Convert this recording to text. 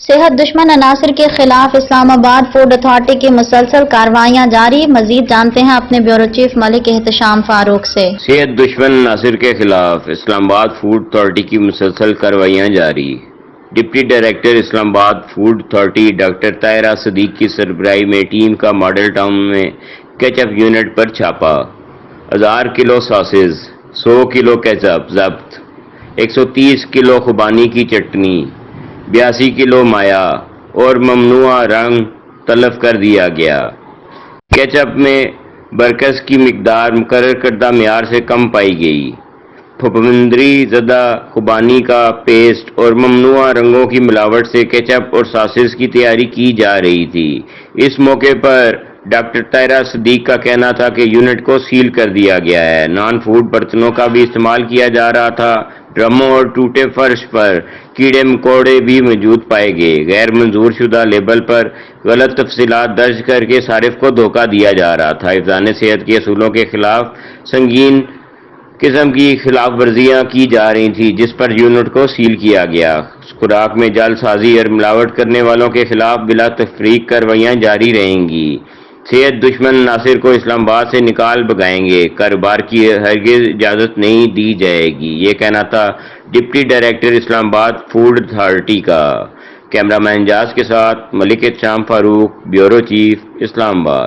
صحت دشمن عناصر کے خلاف اسلام آباد فوڈ اتھارٹی کی مسلسل کارروائیاں جاری۔ مزید جانتے ہیں اپنے بیورو چیف ملک احتشام فاروق سے۔ صحت دشمن عناصر کے خلاف اسلام آباد فوڈ اتھارٹی کی مسلسل کارروائیاں جاری۔ ڈپٹی ڈائریکٹر اسلام آباد فوڈ اتھارٹی ڈاکٹر طاہرہ صدیق کی سربراہی میں ٹیم کا ماڈل ٹاؤن میں کیچ اپ یونٹ پر چھاپا۔ 1000 کلو ساسز، 100 کلو کیچپ ضبط، 130 کلو خوبانی کی چٹنی، 82 کلو مایا اور ممنوعہ رنگ تلف کر دیا گیا۔ کیچپ میں برکس کی مقدار مقرر کردہ معیار سے کم پائی گئی۔ پھپھندری زدہ خوبانی کا پیسٹ اور ممنوعہ رنگوں کی ملاوٹ سے کیچپ اور ساسز کی تیاری کی جا رہی تھی۔ اس موقع پر ڈاکٹر طاہرہ صدیق کا کہنا تھا کہ یونٹ کو سیل کر دیا گیا ہے۔ نان فوڈ برتنوں کا بھی استعمال کیا جا رہا تھا۔ ڈرموں اور ٹوٹے فرش پر کیڑے مکوڑے بھی موجود پائے گئے۔ غیر منظور شدہ لیبل پر غلط تفصیلات درج کر کے صارف کو دھوکہ دیا جا رہا تھا۔ حفظان صحت کے اصولوں کے خلاف سنگین قسم کی خلاف ورزیاں کی جا رہی تھیں، جس پر یونٹ کو سیل کیا گیا۔ خوراک میں جعل سازی اور ملاوٹ کرنے والوں کے خلاف بلا تفریق کارروائیاں جاری رہیں گی۔ صحت دشمن عناصر کو اسلام آباد سے نکال بھگائیں گے، کاروبار کی ہرگز اجازت نہیں دی جائے گی، یہ کہنا تھا ڈپٹی ڈائریکٹر اسلام آباد فوڈ اتھارٹی کا۔ کیمرہ مین انجاز کے ساتھ ملک احتشام فاروق، بیورو چیف، اسلام آباد۔